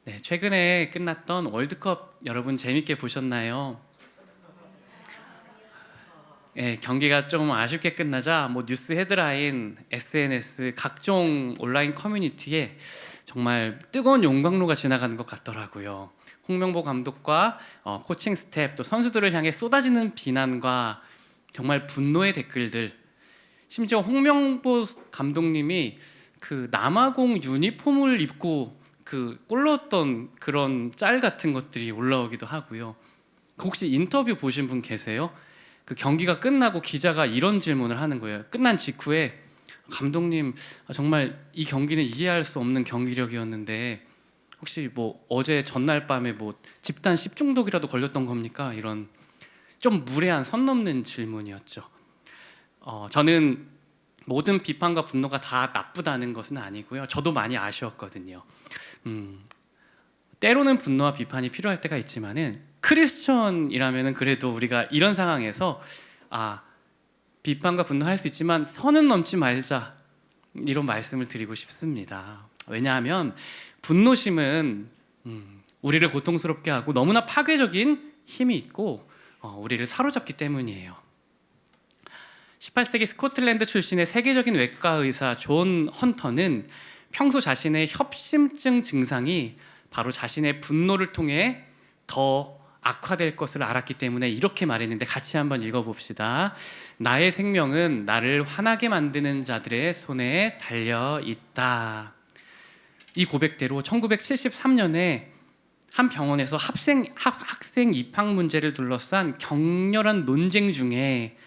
네, 최근에 끝났던 월드컵 여러분 재밌게 보셨나요? 네, 경기가 좀 아쉽게 끝나자 뉴스 헤드라인, SNS, 각종 온라인 커뮤니티에 정말 뜨거운 용광로가 지나가는 것 같더라고요. 홍명보 감독과 코칭 스태프 또 선수들을 향해 쏟아지는 비난과 정말 분노의 댓글들. 심지어 홍명보 감독님이 그 남아공 유니폼을 입고 골 넣었던 그런 짤 같은 것들이 올라오기도 하고요. 혹시 인터뷰 보신 분 계세요? 그 경기가 끝나고 기자가 이런 질문을 하는 거예요. 끝난 직후에 감독님, 정말 이 경기는 이해할 수 없는 경기력이었는데 혹시 어제 전날 밤에 집단 식중독이라도 걸렸던 겁니까? 이런 좀 무례한 선 넘는 질문이었죠. 저는 모든 비판과 분노가 다 나쁘다는 것은 아니고요. 저도 많이 아쉬웠거든요. 때로는 분노와 비판이 필요할 때가 있지만은 크리스천이라면은 그래도 우리가 이런 상황에서 비판과 분노할 수 있지만 선은 넘지 말자, 이런 말씀을 드리고 싶습니다. 왜냐하면 분노심은 우리를 고통스럽게 하고 너무나 파괴적인 힘이 있고 우리를 사로잡기 때문이에요. 18세기 스코틀랜드 출신의 세계적인 외과 의사 존 헌터는 평소 자신의 협심증 증상이 바로 자신의 분노를 통해 더 악화될 것을 알았기 때문에 이렇게 말했는데, 같이 한번 읽어봅시다. 나의 생명은 나를 화나게 만드는 자들의 손에 달려 있다. 이 고백대로 1973년에 한 병원에서 학생 입학 문제를 둘러싼 격렬한 논쟁 중에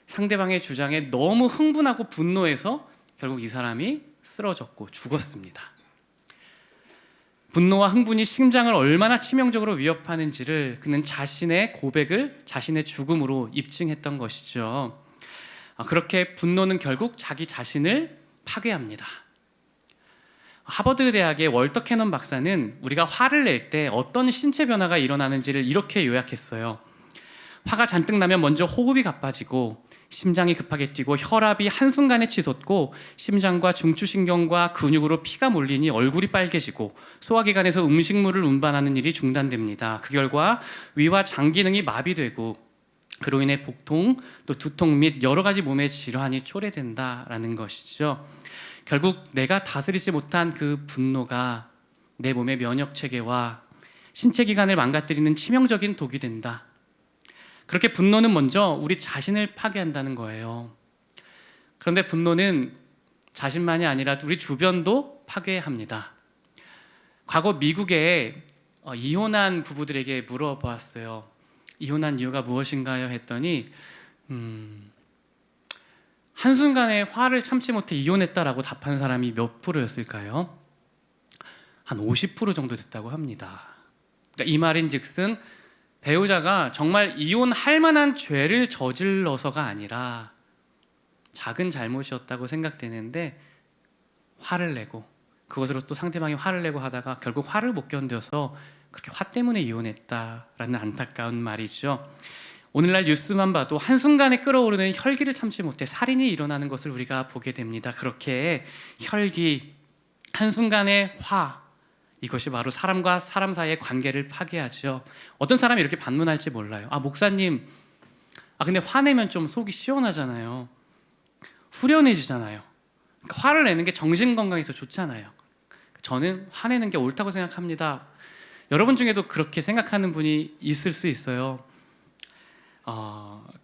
상대방의 주장에 너무 흥분하고 분노해서 결국 이 사람이 쓰러졌고 죽었습니다. 분노와 흥분이 심장을 얼마나 치명적으로 위협하는지를 그는 자신의 고백을 자신의 죽음으로 입증했던 것이죠. 그렇게 분노는 결국 자기 자신을 파괴합니다. 하버드 대학의 월터 캐넌 박사는 우리가 화를 낼 때 어떤 신체 변화가 일어나는지를 이렇게 요약했어요. 화가 잔뜩 나면 먼저 호흡이 가빠지고 심장이 급하게 뛰고 혈압이 한순간에 치솟고 심장과 중추신경과 근육으로 피가 몰리니 얼굴이 빨개지고 소화기관에서 음식물을 운반하는 일이 중단됩니다. 그 결과 위와 장 기능이 마비되고 그로 인해 복통, 또 두통 및 여러 가지 몸의 질환이 초래된다라는 것이죠. 결국 내가 다스리지 못한 그 분노가 내 몸의 면역 체계와 신체 기관을 망가뜨리는 치명적인 독이 된다. 그렇게 분노는 먼저 우리 자신을 파괴한다는 거예요. 그런데 분노는 자신만이 아니라 우리 주변도 파괴합니다. 과거 미국에 이혼한 부부들에게 물어보았어요. 이혼한 이유가 무엇인가요? 했더니 한순간에 화를 참지 못해 이혼했다라고 답한 사람이 몇 프로였을까요? 한 50% 정도 됐다고 합니다. 그러니까 이 말인즉슨 배우자가 정말 이혼할 만한 죄를 저질러서가 아니라 작은 잘못이었다고 생각되는데 화를 내고 그것으로 또 상대방이 화를 내고 하다가 결국 화를 못 견뎌서 그렇게 화 때문에 이혼했다라는 안타까운 말이죠. 오늘날 뉴스만 봐도 한순간에 끓어오르는 혈기를 참지 못해 살인이 일어나는 것을 우리가 보게 됩니다. 그렇게 혈기, 한순간의 화, 이것이 바로 사람과 사람 사이의 관계를 파괴하죠. 어떤 사람이 이렇게 반문할지 몰라요. 목사님, 근데 화내면 좀 속이 시원하잖아요. 후련해지잖아요. 화를 내는 게 정신건강에서 좋잖아요. 저는 화내는 게 옳다고 생각합니다. 여러분 중에도 그렇게 생각하는 분이 있을 수 있어요.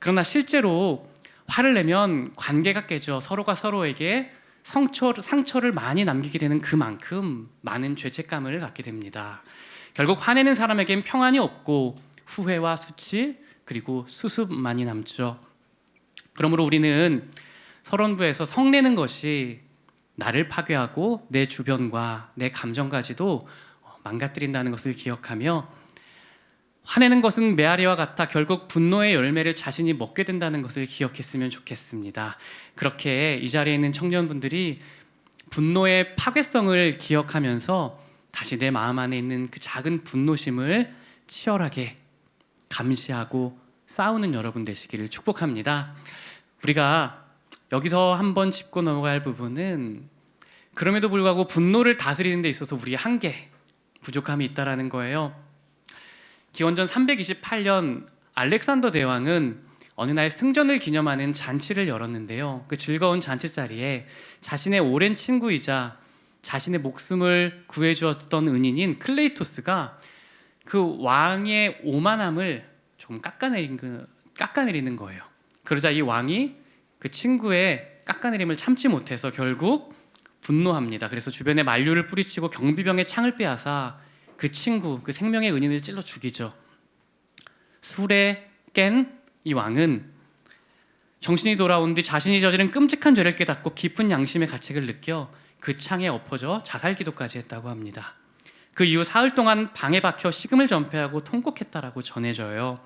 그러나 실제로 화를 내면 관계가 깨져 서로가 서로에게 상처를 많이 남기게 되는 그만큼 많은 죄책감을 갖게 됩니다. 결국 화내는 사람에겐 평안이 없고 후회와 수치 그리고 수습만이 남죠. 그러므로 우리는 서론부에서 성내는 것이 나를 파괴하고 내 주변과 내 감정까지도 망가뜨린다는 것을 기억하며, 화내는 것은 메아리와 같아 결국 분노의 열매를 자신이 먹게 된다는 것을 기억했으면 좋겠습니다. 그렇게 이 자리에 있는 청년분들이 분노의 파괴성을 기억하면서 다시 내 마음 안에 있는 그 작은 분노심을 치열하게 감시하고 싸우는 여러분 되시기를 축복합니다. 우리가 여기서 한번 짚고 넘어갈 부분은 그럼에도 불구하고 분노를 다스리는 데 있어서 우리의 한계, 부족함이 있다라는 거예요. 기원전 328년 알렉산더 대왕은 어느 날 승전을 기념하는 잔치를 열었는데요. 그 즐거운 잔치 자리에 자신의 오랜 친구이자 자신의 목숨을 구해주었던 은인인 클레이토스가 그 왕의 오만함을 좀 깎아내리는 거예요. 그러자 이 왕이 그 친구의 깎아내림을 참지 못해서 결국 분노합니다. 그래서 주변에 만류를 뿌리치고 경비병의 창을 빼앗아 그 친구, 그 생명의 은인을 찔러 죽이죠. 술에 깬 이 왕은 정신이 돌아온 뒤 자신이 저지른 끔찍한 죄를 깨닫고 깊은 양심의 가책을 느껴 그 창에 엎어져 자살 기도까지 했다고 합니다. 그 이후 사흘 동안 방에 박혀 식음을 전폐하고 통곡했다라고 전해져요.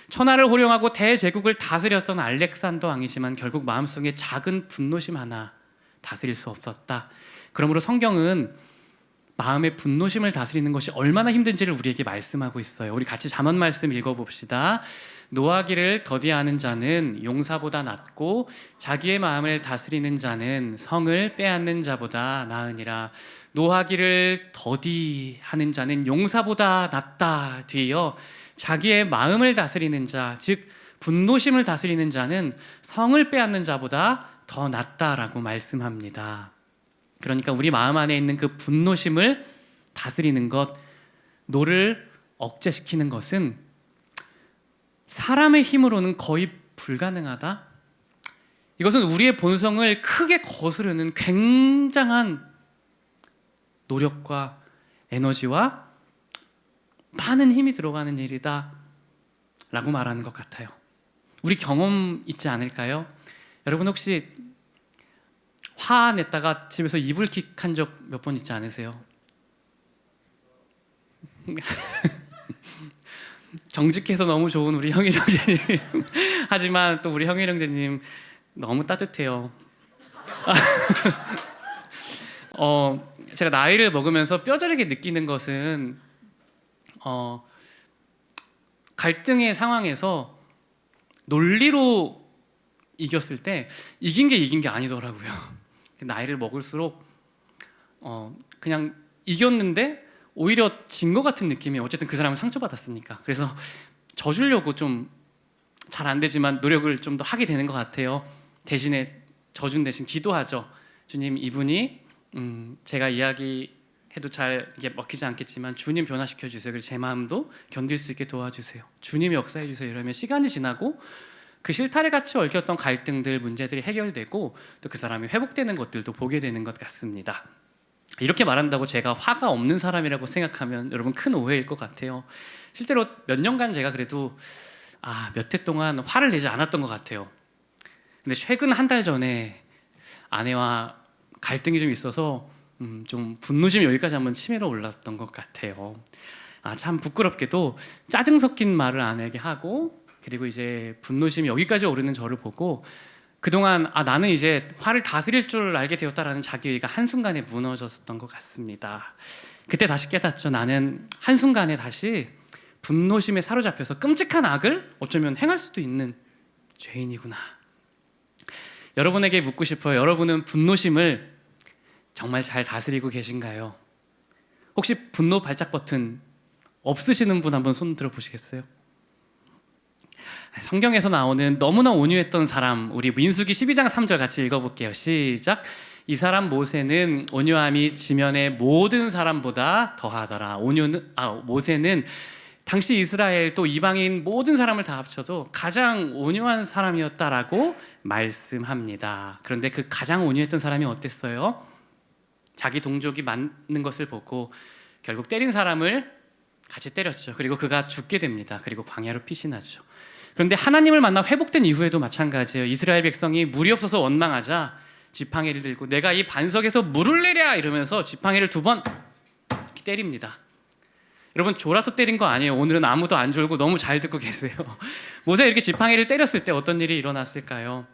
천하를 호령하고 대제국을 다스렸던 알렉산더 왕이지만 결국 마음속에 작은 분노심 하나 다스릴 수 없었다. 그러므로 성경은 마음의 분노심을 다스리는 것이 얼마나 힘든지를 우리에게 말씀하고 있어요. 우리 같이 잠언 말씀 읽어봅시다. 노하기를 더디하는 자는 용사보다 낫고 자기의 마음을 다스리는 자는 성을 빼앗는 자보다 나으니라. 노하기를 더디하는 자는 용사보다 낫다 뒤에요. 자기의 마음을 다스리는 자, 즉 분노심을 다스리는 자는 성을 빼앗는 자보다 더 낫다라고 말씀합니다. 그러니까 우리 마음 안에 있는 그 분노심을 다스리는 것, 노를 억제시키는 것은 사람의 힘으로는 거의 불가능하다. 이것은 우리의 본성을 크게 거스르는 굉장한 노력과 에너지와 많은 힘이 들어가는 일이다 라고 말하는 것 같아요. 우리 경험 있지 않을까요? 여러분 혹시 화냈다가 집에서 이불킥 한 적 몇 번 있지 않으세요? 정직해서 너무 좋은 우리 형일 형제님 하지만 또 우리 형일 형제님 너무 따뜻해요. 제가 나이를 먹으면서 뼈저리게 느끼는 것은 갈등의 상황에서 논리로 이겼을 때 이긴 게 아니더라고요. 나이를 먹을수록 그냥 이겼는데 오히려 진 것 같은 느낌이, 어쨌든 그 사람은 상처받았으니까. 그래서 져주려고 좀 잘 안 되지만 노력을 좀 더 하게 되는 것 같아요. 대신에 져준 대신 기도하죠. 주님, 이분이 제가 이야기해도 잘 이게 먹히지 않겠지만 주님 변화시켜 주세요. 그래서 제 마음도 견딜 수 있게 도와주세요. 주님이 역사해 주세요. 이러면 시간이 지나고 그 실타래 같이 얽혔던 갈등들, 문제들이 해결되고 또 그 사람이 회복되는 것들도 보게 되는 것 같습니다. 이렇게 말한다고 제가 화가 없는 사람이라고 생각하면 여러분 큰 오해일 것 같아요. 실제로 몇 년간 제가 그래도 몇 해 동안 화를 내지 않았던 것 같아요. 근데 최근 한 달 전에 아내와 갈등이 좀 있어서 좀 분노심이 여기까지 한번 치밀어 올랐던 것 같아요. 참 부끄럽게도 짜증 섞인 말을 아내에게 하고, 그리고 이제 분노심이 여기까지 오르는 저를 보고 그동안 나는 이제 화를 다스릴 줄 알게 되었다라는 자기의가 한순간에 무너졌었던 것 같습니다. 그때 다시 깨닫죠. 나는 한순간에 다시 분노심에 사로잡혀서 끔찍한 악을 어쩌면 행할 수도 있는 죄인이구나. 여러분에게 묻고 싶어요. 여러분은 분노심을 정말 잘 다스리고 계신가요? 혹시 분노 발작 버튼 없으시는 분 한번 손 들어보시겠어요? 성경에서 나오는 너무나 온유했던 사람, 우리 민수기 12장 3절 같이 읽어볼게요. 시작. 이 사람 모세는 온유함이 지면의 모든 사람보다 더하더라. 모세는 당시 이스라엘 또 이방인 모든 사람을 다 합쳐도 가장 온유한 사람이었다라고 말씀합니다. 그런데 그 가장 온유했던 사람이 어땠어요? 자기 동족이 맞는 것을 보고 결국 때린 사람을 같이 때렸죠. 그리고 그가 죽게 됩니다. 그리고 광야로 피신하죠. 그런데 하나님을 만나 회복된 이후에도 마찬가지예요. 이스라엘 백성이 물이 없어서 원망하자 지팡이를 들고 내가 이 반석에서 물을 내랴 이러면서 지팡이를 2번 때립니다. 여러분 졸아서 때린 거 아니에요. 오늘은 아무도 안 졸고 너무 잘 듣고 계세요. 모세가 이렇게 지팡이를 때렸을 때 어떤 일이 일어났을까요?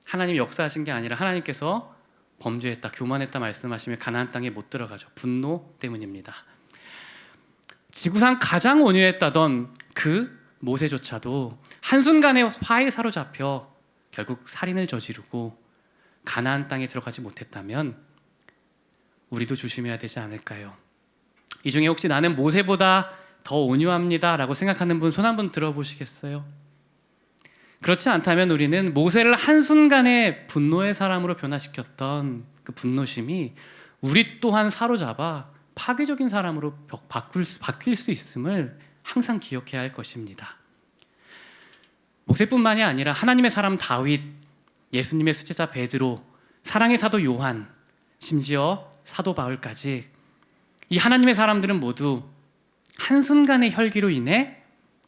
하나님이 역사하신 게 아니라 하나님께서 범죄했다, 교만했다 말씀하시며 가나안 땅에 못 들어가죠. 분노 때문입니다. 지구상 가장 온유했다던 그 모세조차도 한순간에 화에 사로잡혀 결국 살인을 저지르고 가나안 땅에 들어가지 못했다면 우리도 조심해야 되지 않을까요? 이 중에 혹시 나는 모세보다 더 온유합니다 라고 생각하는 분 손 한번 들어보시겠어요? 그렇지 않다면 우리는 모세를 한순간에 분노의 사람으로 변화시켰던 그 분노심이 우리 또한 사로잡아 파괴적인 사람으로 바뀔 수 있음을 항상 기억해야 할 것입니다. 모세뿐만이 아니라 하나님의 사람 다윗, 예수님의 수제자 베드로, 사랑의 사도 요한, 심지어 사도 바울까지 이 하나님의 사람들은 모두 한순간의 혈기로 인해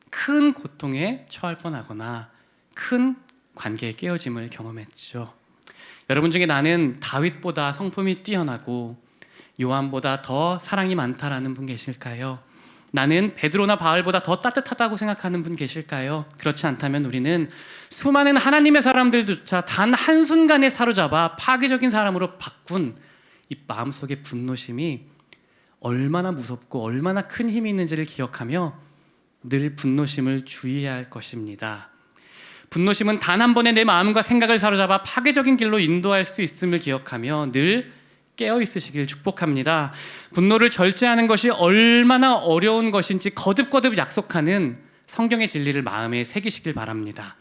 큰 고통에 처할 뻔하거나 큰 관계의 깨어짐을 경험했죠. 여러분 중에 나는 다윗보다 성품이 뛰어나고 요한보다 더 사랑이 많다라는 분 계실까요? 나는 베드로나 바울보다 더 따뜻하다고 생각하는 분 계실까요? 그렇지 않다면 우리는 수많은 하나님의 사람들조차 단 한순간에 사로잡아 파괴적인 사람으로 바꾼 이 마음속의 분노심이 얼마나 무섭고 얼마나 큰 힘이 있는지를 기억하며 늘 분노심을 주의해야 할 것입니다. 분노심은 단 한 번에 내 마음과 생각을 사로잡아 파괴적인 길로 인도할 수 있음을 기억하며 늘 깨어 있으시길 축복합니다. 분노를 절제하는 것이 얼마나 어려운 것인지 거듭거듭 약속하는 성경의 진리를 마음에 새기시길 바랍니다.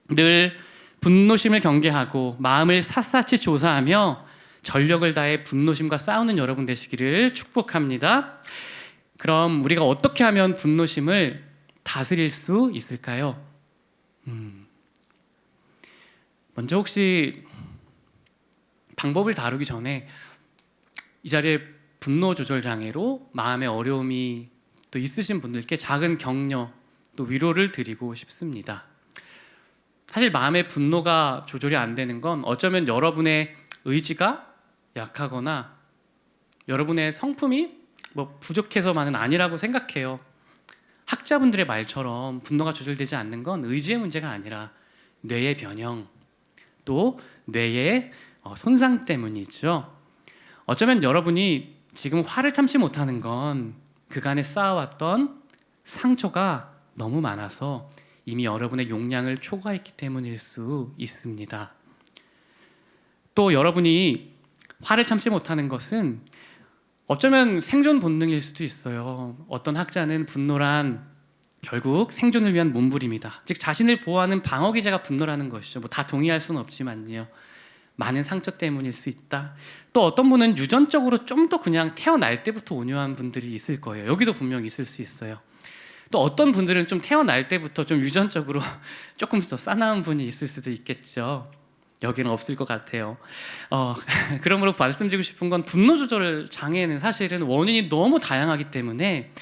늘 분노심을 경계하고 마음을 샅샅이 조사하며 전력을 다해 분노심과 싸우는 여러분 되시기를 축복합니다. 그럼 우리가 어떻게 하면 분노심을 다스릴 수 있을까요? 먼저 혹시 방법을 다루기 전에 이 자리에 분노 조절 장애로 마음의 어려움이 또 있으신 분들께 작은 격려 또 위로를 드리고 싶습니다. 사실 마음의 분노가 조절이 안 되는 건 어쩌면 여러분의 의지가 약하거나 여러분의 성품이 부족해서만은 아니라고 생각해요. 학자분들의 말처럼 분노가 조절되지 않는 건 의지의 문제가 아니라 뇌의 변형 또 뇌의 손상 때문이죠. 어쩌면 여러분이 지금 화를 참지 못하는 건 그간에 쌓아왔던 상처가 너무 많아서 이미 여러분의 용량을 초과했기 때문일 수 있습니다. 또 여러분이 화를 참지 못하는 것은 어쩌면 생존 본능일 수도 있어요. 어떤 학자는 분노란 결국 생존을 위한 몸부림이다. 즉 자신을 보호하는 방어기제가 분노라는 것이죠. 다 동의할 수는 없지만요. 많은 상처 때문일 수 있다. 또 어떤 분은 유전적으로 좀 더 그냥 태어날 때부터 온유한 분들이 있을 거예요. 여기도 분명히 있을 수 있어요. 또 어떤 분들은 좀 태어날 때부터 좀 유전적으로 조금 더 싸나운 분이 있을 수도 있겠죠. 여기는 없을 것 같아요. 그러므로 말씀드리고 싶은 건 분노 조절 장애는 사실은 원인이 너무 다양하기 때문에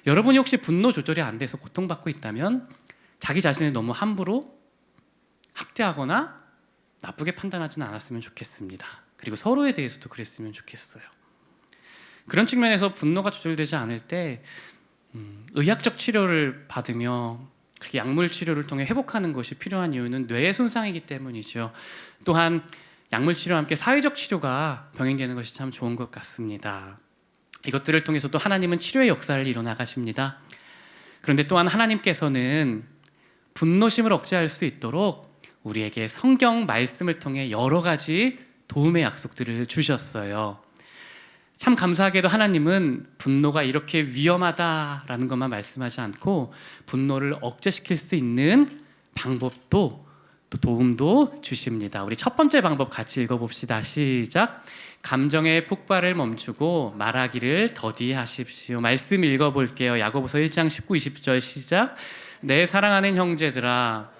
여러분이 혹시 분노 조절이 안 돼서 고통받고 있다면 자기 자신을 너무 함부로 학대하거나 나쁘게 판단하지는 않았으면 좋겠습니다. 그리고 서로에 대해서도 그랬으면 좋겠어요. 그런 측면에서 분노가 조절되지 않을 때 의학적 치료를 받으며 그렇게 약물 치료를 통해 회복하는 것이 필요한 이유는 뇌의 손상이기 때문이죠. 또한 약물 치료와 함께 사회적 치료가 병행되는 것이 참 좋은 것 같습니다. 이것들을 통해서 또 하나님은 치료의 역사를 이뤄나가십니다. 그런데 또한 하나님께서는 분노심을 억제할 수 있도록 우리에게 성경 말씀을 통해 여러 가지 도움의 약속들을 주셨어요. 참 감사하게도 하나님은 분노가 이렇게 위험하다라는 것만 말씀하지 않고 분노를 억제시킬 수 있는 방법도 또 도움도 주십니다. 우리 첫 번째 방법 같이 읽어봅시다. 시작. 감정의 폭발을 멈추고 말하기를 더디하십시오. 말씀 읽어볼게요. 야고보서 1장 19, 20절 시작. 내 사랑하는 형제들아,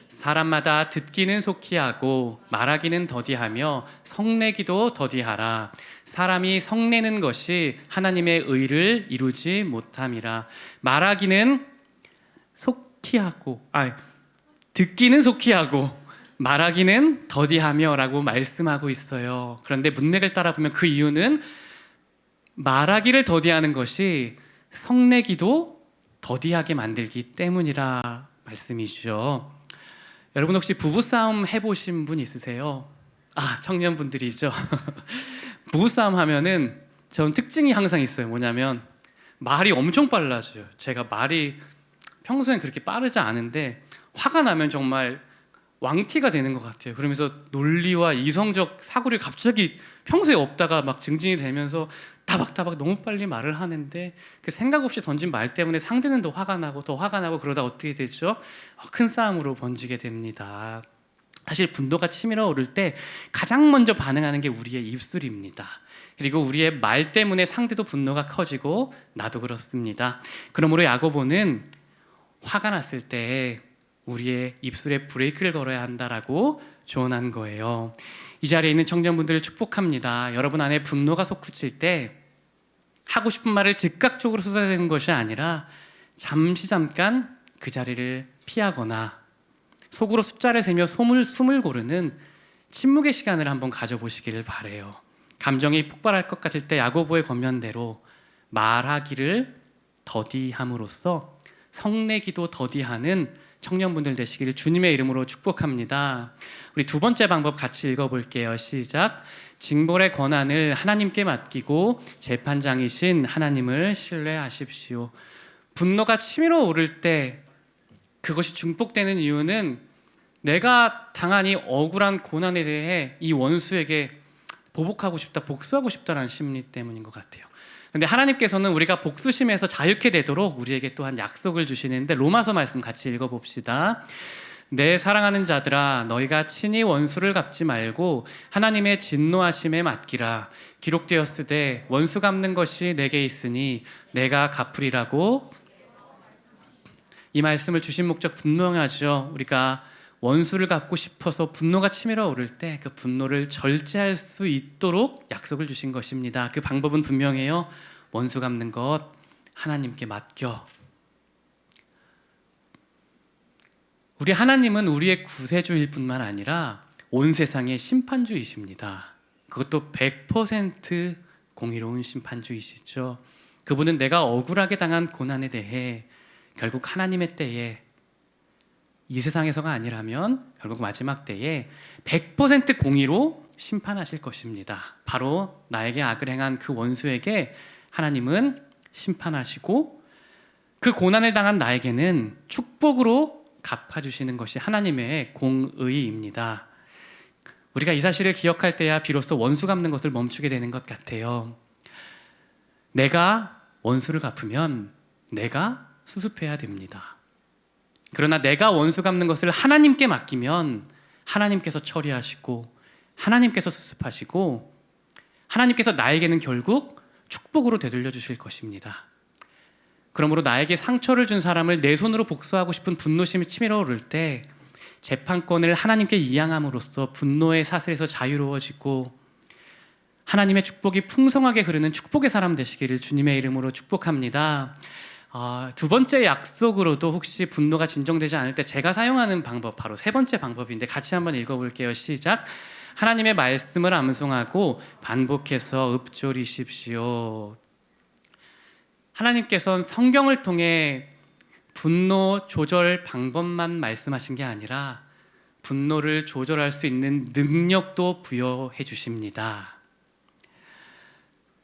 사람마다 듣기는 속히 하고 말하기는 더디하며 성내기도 더디하라. 사람이 성내는 것이 하나님의 의를 이루지 못함이라. 말하기는 속히 하고 듣기는 속히 하고 말하기는 더디하며 라고 말씀하고 있어요. 그런데 문맥을 따라 보면 그 이유는 말하기를 더디하는 것이 성내기도 더디하게 만들기 때문이라 말씀이죠. 여러분 혹시 부부싸움 해보신 분 있으세요? 청년분들이죠. 부부싸움 하면은 저는 특징이 항상 있어요. 뭐냐면 말이 엄청 빨라져요. 제가 말이 평소엔 그렇게 빠르지 않은데 화가 나면 정말 왕티가 되는 것 같아요. 그러면서 논리와 이성적 사고를 갑자기 평소에 없다가 막 증진이 되면서 다박다박 너무 빨리 말을 하는데 그 생각 없이 던진 말 때문에 상대는 더 화가 나고 더 화가 나고 그러다 어떻게 되죠? 큰 싸움으로 번지게 됩니다. 사실 분노가 치밀어 오를 때 가장 먼저 반응하는 게 우리의 입술입니다. 그리고 우리의 말 때문에 상대도 분노가 커지고 나도 그렇습니다. 그러므로 야고보는 화가 났을 때 우리의 입술에 브레이크를 걸어야 한다라고 조언한 거예요. 이 자리에 있는 청년분들을 축복합니다. 여러분 안에 분노가 솟구칠 때 하고 싶은 말을 즉각적으로 쏟아내는 것이 아니라 잠깐 그 자리를 피하거나 속으로 숫자를 세며 숨을 고르는 침묵의 시간을 한번 가져보시기를 바래요. 감정이 폭발할 것 같을 때 야고보의 권면대로 말하기를 더디함으로써 성내기도 더디하는 청년분들 되시기를 주님의 이름으로 축복합니다. 우리 두 번째 방법 같이 읽어볼게요. 시작. 징벌의 권한을 하나님께 맡기고 재판장이신 하나님을 신뢰하십시오. 분노가 치밀어 오를 때 그것이 증폭되는 이유는 내가 당한 이 억울한 고난에 대해 이 원수에게 보복하고 싶다, 복수하고 싶다라는 심리 때문인 것 같아요. 근데 하나님께서는 우리가 복수심에서 자유케 되도록 우리에게 또한 약속을 주시는데 로마서 말씀 같이 읽어봅시다. 내 사랑하는 자들아 너희가 친히 원수를 갚지 말고 하나님의 진노하심에 맡기라. 기록되었으되 원수 갚는 것이 내게 있으니 내가 갚으리라고. 이 말씀을 주신 목적 분명하죠. 우리가 원수를 갚고 싶어서 분노가 치밀어 오를 때 그 분노를 절제할 수 있도록 약속을 주신 것입니다. 그 방법은 분명해요. 원수 갚는 것 하나님께 맡겨. 우리 하나님은 우리의 구세주일 뿐만 아니라 온 세상의 심판주이십니다. 그것도 100% 공의로운 심판주이시죠. 그분은 내가 억울하게 당한 고난에 대해 결국 하나님의 때에 이 세상에서가 아니라면 결국 마지막 때에 100% 공의로 심판하실 것입니다. 바로 나에게 악을 행한 그 원수에게 하나님은 심판하시고 그 고난을 당한 나에게는 축복으로 갚아주시는 것이 하나님의 공의입니다. 우리가 이 사실을 기억할 때야 비로소 원수 갚는 것을 멈추게 되는 것 같아요. 내가 원수를 갚으면 내가 수습해야 됩니다. 그러나 내가 원수 갚는 것을 하나님께 맡기면 하나님께서 처리하시고 하나님께서 수습하시고 하나님께서 나에게는 결국 축복으로 되돌려 주실 것입니다. 그러므로 나에게 상처를 준 사람을 내 손으로 복수하고 싶은 분노심이 치밀어 오를 때 재판권을 하나님께 이양함으로써 분노의 사슬에서 자유로워지고 하나님의 축복이 풍성하게 흐르는 축복의 사람 되시기를 주님의 이름으로 축복합니다. 두 번째 약속으로도 혹시 분노가 진정되지 않을 때 제가 사용하는 방법, 바로 세 번째 방법인데 같이 한번 읽어볼게요. 시작. 하나님의 말씀을 암송하고 반복해서 읊조리십시오. 하나님께서는 성경을 통해 분노 조절 방법만 말씀하신 게 아니라 분노를 조절할 수 있는 능력도 부여해 주십니다.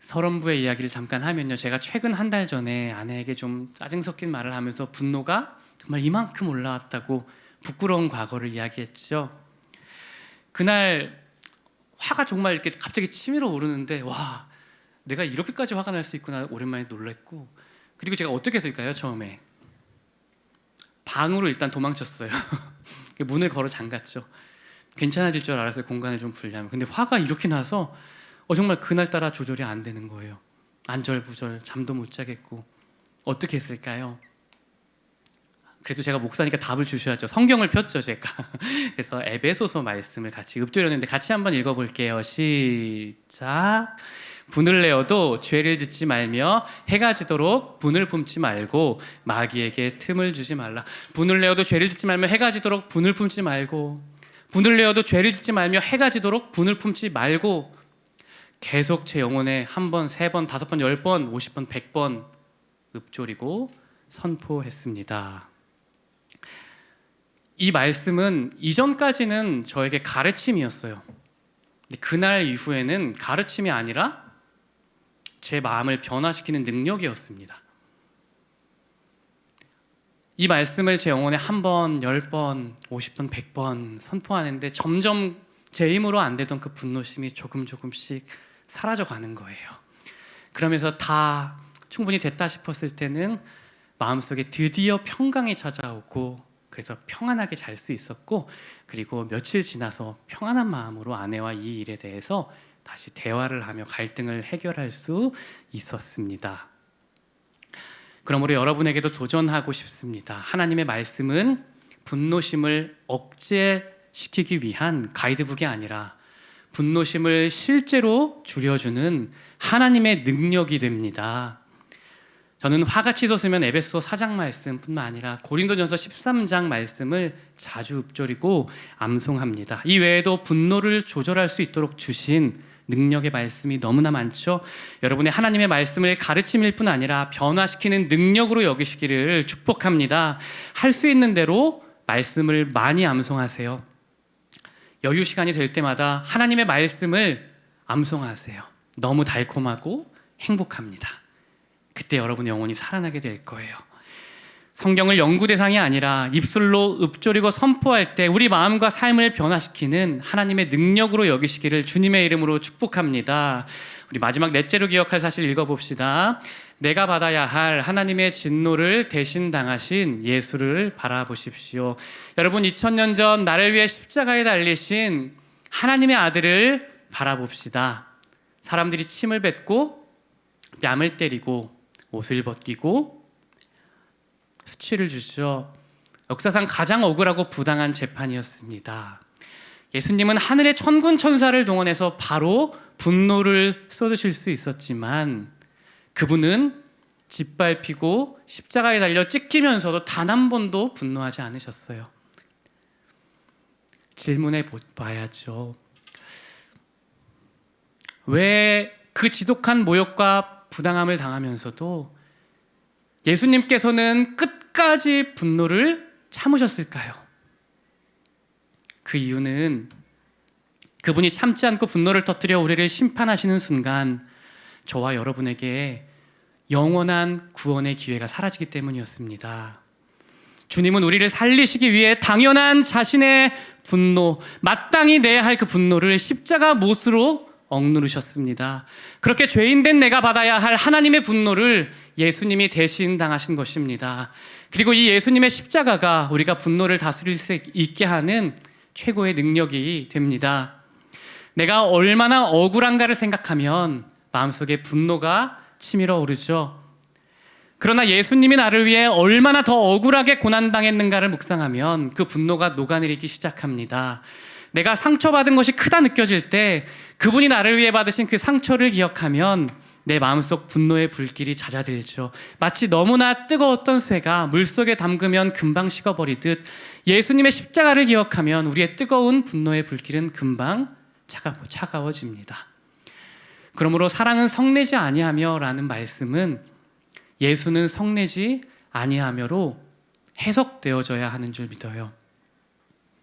서론부의 이야기를 잠깐 하면요, 제가 최근 한 달 전에 아내에게 좀 짜증 섞인 말을 하면서 분노가 정말 이만큼 올라왔다고 부끄러운 과거를 이야기했죠. 그날 화가 정말 이렇게 갑자기 치밀어 오르는데 와, 내가 이렇게까지 화가 날 수 있구나 오랜만에 놀랬고, 그리고 제가 어떻게 했을까요? 처음에 방으로 일단 도망쳤어요. 문을 걸어 잠갔죠. 괜찮아질 줄 알았어요. 공간을 좀 불리하면. 근데 화가 이렇게 나서 정말 그날따라 조절이 안 되는 거예요. 안절부절 잠도 못 자겠고 어떻게 했을까요? 그래도 제가 목사니까 답을 주셔야죠. 성경을 폈죠 제가. 그래서 에베소서 말씀을 같이 읊조렸는데 같이 한번 읽어볼게요. 시작. 분을 내어도 죄를 짓지 말며 해가 지도록 분을 품지 말고 마귀에게 틈을 주지 말라. 분을 내어도 죄를 짓지 말며 해가 지도록 분을 품지 말고, 분을 내어도 죄를 짓지 말며 해가 지도록 분을 품지 말고, 계속 제 영혼에 한 번, 세 번, 다섯 번, 10번, 50번, 100번 읊조리고 선포했습니다. 이 말씀은 이전까지는 저에게 가르침이었어요. 근데 그날 이후에는 가르침이 아니라 제 마음을 변화시키는 능력이었습니다. 이 말씀을 제 영혼에 한 번, 10번, 50번, 100번 선포하는데 점점 제 힘으로 안 되던 그 분노심이 조금씩 사라져가는 거예요. 그러면서 다 충분히 됐다 싶었을 때는 마음속에 드디어 평강이 찾아오고, 그래서 평안하게 잘 수 있었고, 그리고 며칠 지나서 평안한 마음으로 아내와 이 일에 대해서 다시 대화를 하며 갈등을 해결할 수 있었습니다. 그러므로 여러분에게도 도전하고 싶습니다. 하나님의 말씀은 분노심을 억제시키기 위한 가이드북이 아니라 분노심을 실제로 줄여주는 하나님의 능력이 됩니다. 저는 화가 치솟으면 에베소 4장 말씀뿐만 아니라 고린도전서 13장 말씀을 자주 읊조리고 암송합니다. 이 외에도 분노를 조절할 수 있도록 주신 능력의 말씀이 너무나 많죠. 여러분의 하나님의 말씀을 가르침일 뿐 아니라 변화시키는 능력으로 여기시기를 축복합니다. 할 수 있는 대로 말씀을 많이 암송하세요. 여유 시간이 될 때마다 하나님의 말씀을 암송하세요. 너무 달콤하고 행복합니다. 그때 여러분의 영혼이 살아나게 될 거예요. 성경을 연구 대상이 아니라 입술로 읊조리고 선포할 때 우리 마음과 삶을 변화시키는 하나님의 능력으로 여기시기를 주님의 이름으로 축복합니다. 우리 마지막 넷째로 기억할 사실 읽어봅시다. 내가 받아야 할 하나님의 진노를 대신 당하신 예수를 바라보십시오. 여러분, 2000년 전 나를 위해 십자가에 달리신 하나님의 아들을 바라봅시다. 사람들이 침을 뱉고 뺨을 때리고 옷을 벗기고 수치를 주죠. 역사상 가장 억울하고 부당한 재판이었습니다. 예수님은 하늘의 천군 천사를 동원해서 바로 분노를 쏟으실 수 있었지만 그분은 짓밟히고 십자가에 달려 찢기면서도 단 한 번도 분노하지 않으셨어요. 질문해 봐야죠. 왜 그 지독한 모욕과 부당함을 당하면서도 예수님께서는 끝까지 분노를 참으셨을까요? 그 이유는 그분이 참지 않고 분노를 터뜨려 우리를 심판하시는 순간 저와 여러분에게 영원한 구원의 기회가 사라지기 때문이었습니다. 주님은 우리를 살리시기 위해 당연한 자신의 분노, 마땅히 내야 할 그 분노를 십자가 못으로 억누르셨습니다. 그렇게 죄인된 내가 받아야 할 하나님의 분노를 예수님이 대신 당하신 것입니다. 그리고 이 예수님의 십자가가 우리가 분노를 다스릴 수 있게 하는 최고의 능력이 됩니다. 내가 얼마나 억울한가를 생각하면 마음속에 분노가 치밀어 오르죠. 그러나 예수님이 나를 위해 얼마나 더 억울하게 고난당했는가를 묵상하면 그 분노가 녹아내리기 시작합니다. 내가 상처받은 것이 크다 느껴질 때 그분이 나를 위해 받으신 그 상처를 기억하면 내 마음속 분노의 불길이 잦아들죠. 마치 너무나 뜨거웠던 쇠가 물속에 담그면 금방 식어버리듯 예수님의 십자가를 기억하면 우리의 뜨거운 분노의 불길은 금방 차가워집니다. 그러므로 사랑은 성내지 아니하며 라는 말씀은 예수는 성내지 아니하며로 해석되어져야 하는 줄 믿어요.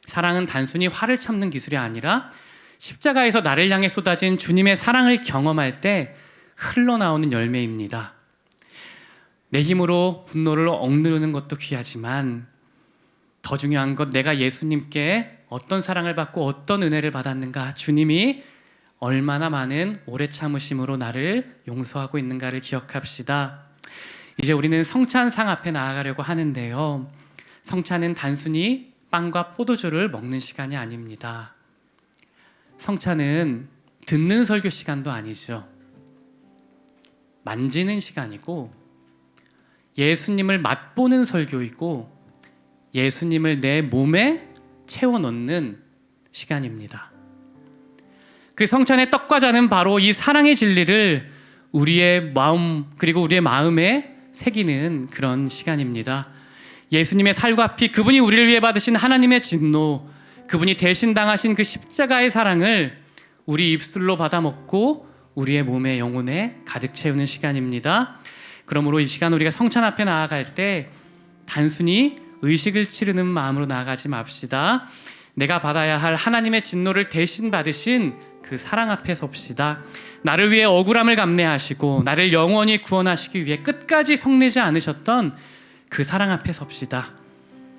사랑은 단순히 화를 참는 기술이 아니라 십자가에서 나를 향해 쏟아진 주님의 사랑을 경험할 때 흘러나오는 열매입니다. 내 힘으로 분노를 억누르는 것도 귀하지만 더 중요한 것, 내가 예수님께 어떤 사랑을 받고 어떤 은혜를 받았는가, 주님이 얼마나 많은 오래 참으심으로 나를 용서하고 있는가를 기억합시다. 이제 우리는 성찬상 앞에 나아가려고 하는데요. 성찬은 단순히 빵과 포도주를 먹는 시간이 아닙니다. 성찬은 듣는 설교 시간도 아니죠. 만지는 시간이고 예수님을 맛보는 설교이고 예수님을 내 몸에 채워 넣는 시간입니다. 그 성찬의 떡과 잔은 바로 이 사랑의 진리를 우리의 마음 그리고 우리의 마음에 새기는 그런 시간입니다. 예수님의 살과 피, 그분이 우리를 위해 받으신 하나님의 진노, 그분이 대신 당하신 그 십자가의 사랑을 우리 입술로 받아먹고 우리의 몸에 영혼에 가득 채우는 시간입니다. 그러므로 이 시간 우리가 성찬 앞에 나아갈 때 단순히 의식을 치르는 마음으로 나아가지 맙시다. 내가 받아야 할 하나님의 진노를 대신 받으신 그 사랑 앞에 섭시다. 나를 위해 억울함을 감내하시고 나를 영원히 구원하시기 위해 끝까지 성내지 않으셨던 그 사랑 앞에 섭시다.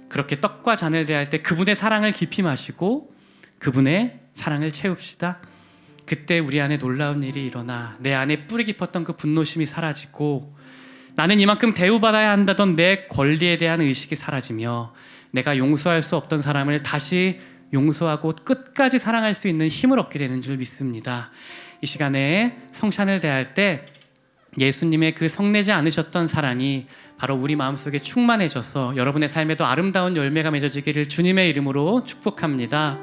그렇게 떡과 잔을 대할 때 그분의 사랑을 깊이 마시고 그분의 사랑을 채웁시다. 그때 우리 안에 놀라운 일이 일어나 내 안에 뿌리 깊었던 그 분노심이 사라지고 나는 이만큼 대우받아야 한다던 내 권리에 대한 의식이 사라지며 내가 용서할 수 없던 사람을 다시 용서하고 끝까지 사랑할 수 있는 힘을 얻게 되는 줄 믿습니다. 이 시간에 성찬을 대할 때 예수님의 그 성내지 않으셨던 사랑이 바로 우리 마음속에 충만해져서 여러분의 삶에도 아름다운 열매가 맺어지기를 주님의 이름으로 축복합니다.